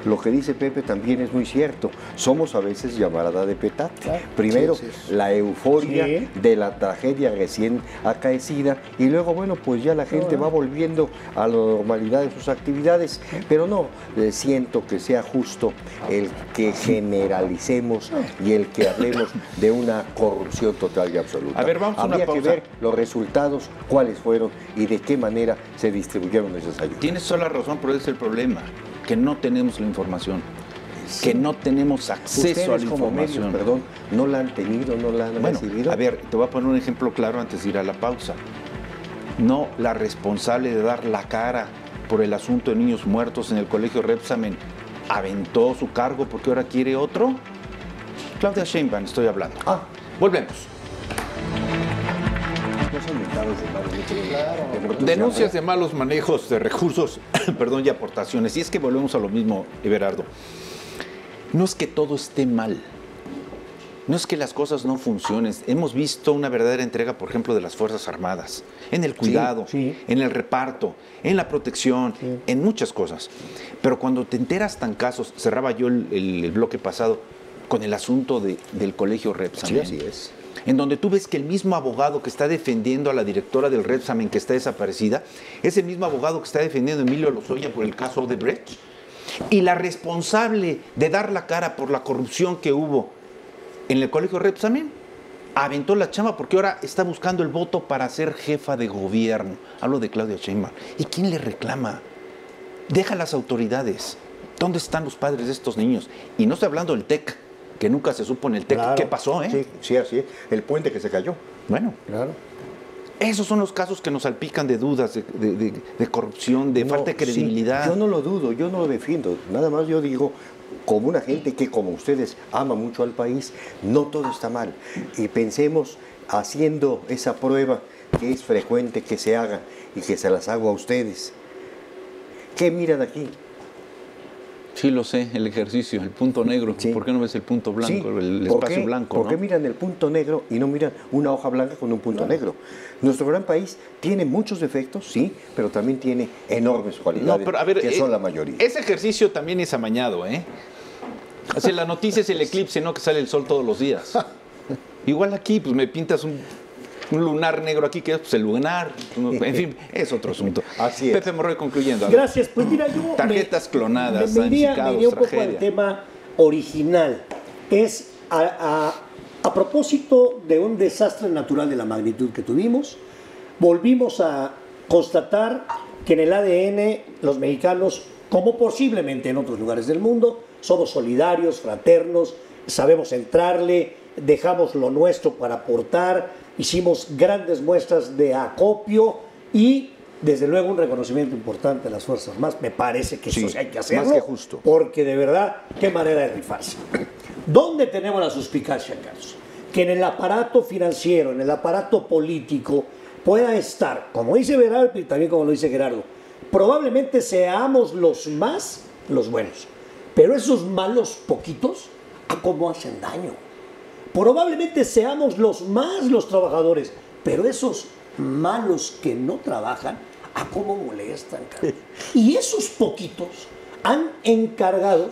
Lo que dice Pepe también es muy cierto. Somos a veces llamarada de petate. Primero, la euforia de la tragedia recién acaecida y luego, bueno, pues ya la gente va volviendo a la normalidad de sus actividades. Pero no siento que sea justo el que generalicemos y el que hablemos de una corrupción total y absoluta. A ver, vamos a una Habría pausa. que ver los resultados, cuáles fueron y de qué manera se distribuyeron esas ayudas. Tienes toda la razón, pero ese es el problema, que no tenemos la información, que no tenemos acceso a la como información. medios, perdón, no la han tenido, no la han recibido. A ver, te voy a poner un ejemplo claro antes de ir a la pausa. No, la responsable de dar la cara por el asunto de niños muertos en el colegio Repsamen aventó su cargo porque ahora quiere otro. Claudia Sheinbaum, estoy hablando. Volvemos. Denuncias de malos manejos de recursos, perdón, y aportaciones. Y es que volvemos a lo mismo, Everardo. No es que todo esté mal. No es que las cosas no funcionen. Hemos visto una verdadera entrega, por ejemplo, de las Fuerzas Armadas, en el cuidado, en el reparto, en la protección, en muchas cosas. Pero cuando te enteras tan casos, cerraba yo el bloque pasado con el asunto del colegio Repsamen. Sí, así es. En donde tú ves que el mismo abogado que está defendiendo a la directora del Repsamen que está desaparecida, es el mismo abogado que está defendiendo a Emilio Lozoya por el caso Odebrecht. Y la responsable de dar la cara por la corrupción que hubo en el colegio Repsamen aventó la chamba porque ahora está buscando el voto para ser jefa de gobierno. Hablo de Claudia Sheinbaum. ¿Y quién le reclama? Deja a las autoridades. ¿Dónde están los padres de estos niños? Y no estoy hablando del TEC, que nunca se supo en el TEC qué pasó, ¿eh? Sí, así es. El puente que se cayó. Bueno, claro. Esos son los casos que nos salpican de dudas, de corrupción, de falta de credibilidad. Sí, yo no lo dudo, yo no lo defiendo. Nada más yo digo, como una gente que, como ustedes, ama mucho al país, no todo está mal. Y pensemos, haciendo esa prueba que es frecuente que se haga y que se las hago a ustedes. ¿Qué miran aquí? Sí, lo sé, el ejercicio, el punto negro. Sí. ¿Por qué no ves el punto blanco, el ¿Por espacio qué? blanco? ¿Por qué ¿no? miran el punto negro y no miran una hoja blanca con un punto negro? Nuestro gran país tiene muchos defectos, sí, pero también tiene enormes cualidades, No, pero a ver, que son la mayoría. Ese ejercicio también es amañado, ¿eh? O sea, la noticia es el eclipse, no que sale el sol todos los días. Igual aquí, pues me pintas un lunar negro aquí, que es pues, el lunar. En fin, es otro asunto. Así es. Pepe Monroy, concluyendo. A ver. Gracias. Pues mira, yo Tarjetas clonadas, me iría santificados, un poco tragedia. al tema original. Es a propósito de un desastre natural de la magnitud que tuvimos, volvimos a constatar que en el ADN los mexicanos, como posiblemente en otros lugares del mundo, somos solidarios, fraternos, sabemos entrarle, dejamos lo nuestro para aportar, hicimos grandes muestras de acopio y desde luego un reconocimiento importante a las Fuerzas Armadas. Me parece que eso sí hay que hacerlo. más que justo. Porque de verdad, qué manera de rifarse. ¿Dónde tenemos la suspicacia, Carlos? Que en el aparato financiero, en el aparato político, pueda estar, como dice Berardo y también como lo dice Gerardo, probablemente seamos los más los buenos. Pero esos malos poquitos, ¿a cómo hacen daño? Probablemente seamos los más los trabajadores, pero esos malos que no trabajan, ¿a cómo molestan, Carlos? Y esos poquitos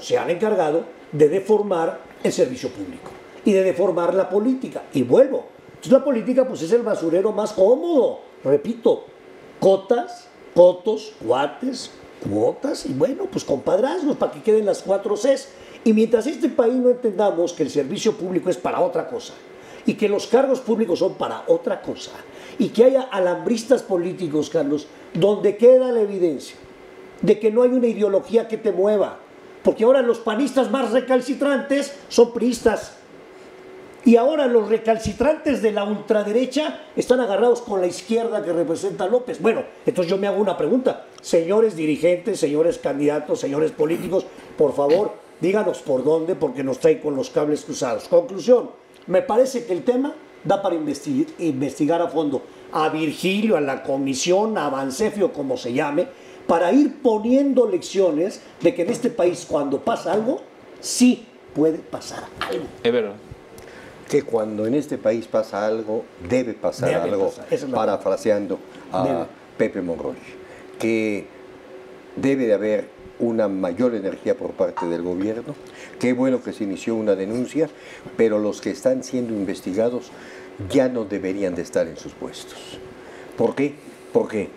se han encargado de deformar el servicio público y de deformar la política. Y vuelvo, entonces la política pues es el basurero más cómodo. Repito, cotas, cotos, cuates, cuotas y bueno, pues compadrazgos para que queden las 4 Cs. Y mientras este país no entendamos que el servicio público es para otra cosa y que los cargos públicos son para otra cosa y que haya alambristas políticos, Carlos, donde queda la evidencia de que no hay una ideología que te mueva, porque ahora los panistas más recalcitrantes son priistas y ahora los recalcitrantes de la ultraderecha están agarrados con la izquierda que representa a López. Bueno, entonces yo me hago una pregunta, señores dirigentes, señores candidatos, señores políticos, por favor, díganos por dónde, porque nos traen con los cables cruzados. Conclusión, me parece que el tema da para investigar a fondo a Virgilio, a la comisión, a Bansefio, como se llame, para ir poniendo lecciones de que en este país cuando pasa algo, sí puede pasar algo. Es verdad. Que cuando en este país pasa algo, debe pasar algo, parafraseando a Pepe Monroy, que debe de haber una mayor energía por parte del gobierno. Qué bueno que se inició una denuncia, pero los que están siendo investigados ya no deberían de estar en sus puestos. ¿Por qué? Porque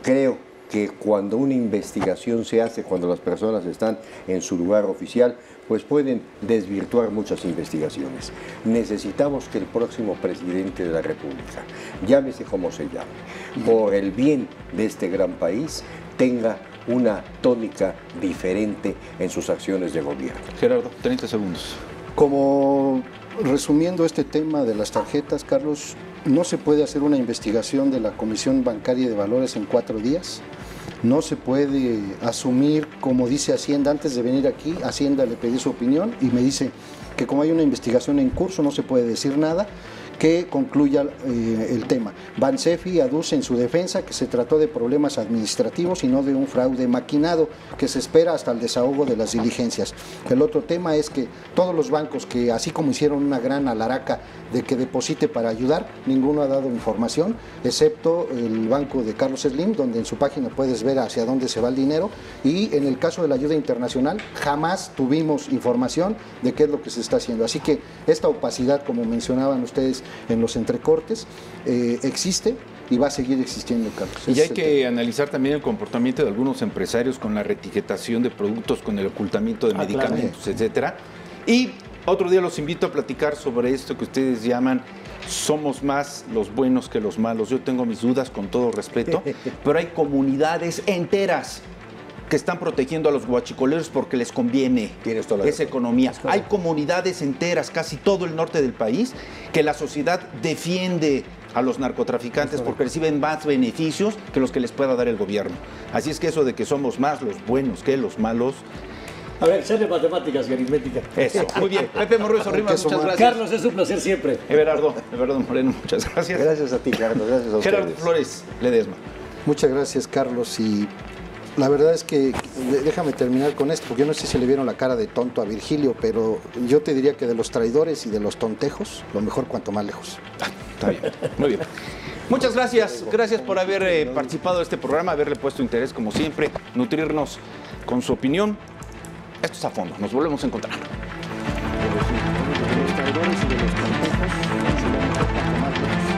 creo que cuando una investigación se hace, cuando las personas están en su lugar oficial, pues pueden desvirtuar muchas investigaciones. Necesitamos que el próximo presidente de la República, llámese como se llame, por el bien de este gran país, tenga una tónica diferente en sus acciones de gobierno. Gerardo, 30 segundos. Como resumiendo este tema de las tarjetas, Carlos, no se puede hacer una investigación de la Comisión Bancaria de Valores en 4 días. No se puede asumir, como dice Hacienda, antes de venir aquí, Hacienda le pedí su opinión y me dice que como hay una investigación en curso no se puede decir nada, que concluya el tema. Bansefi aduce en su defensa que se trató de problemas administrativos y no de un fraude maquinado, que se espera hasta el desahogo de las diligencias. El otro tema es que todos los bancos que, así como hicieron una gran alaraca de que deposite para ayudar, ninguno ha dado información, excepto el banco de Carlos Slim, donde en su página puedes ver hacia dónde se va el dinero, y en el caso de la ayuda internacional jamás tuvimos información de qué es lo que se está haciendo. Así que esta opacidad, como mencionaban ustedes en los entrecortes, existe y va a seguir existiendo, Carlos. Y hay que analizar también el comportamiento de algunos empresarios con la reetiquetación de productos, con el ocultamiento de medicamentos, etcétera. Y otro día los invito a platicar sobre esto que ustedes llaman somos más los buenos que los malos. Yo tengo mis dudas, con todo respeto, pero hay comunidades enteras que están protegiendo a los guachicoleros porque les conviene esa economía. Hay comunidades enteras, casi todo el norte del país, que la sociedad defiende a los narcotraficantes porque reciben más beneficios que los que les pueda dar el gobierno. Así es que eso de que somos más los buenos que los malos... A ver, sé de matemáticas y aritmética. Eso, muy bien. Pepe Monroy Sorrimas, muchas gracias. Carlos, es un placer siempre. Everardo Moreno, muchas gracias. Gracias a ti, Carlos. Gracias a ustedes. Gerardo Flores Ledesma. Muchas gracias, Carlos. Y la verdad es que, déjame terminar con esto, porque yo no sé si le vieron la cara de tonto a Virgilio, pero yo te diría que de los traidores y de los tontejos, lo mejor cuanto más lejos. Está bien, muy bien. Muchas gracias, gracias por haber participado de este programa, haberle puesto interés como siempre, nutrirnos con su opinión. Esto es A Fondo, nos volvemos a encontrar. De los traidores y de los tontejos, lo mejor cuanto más lejos.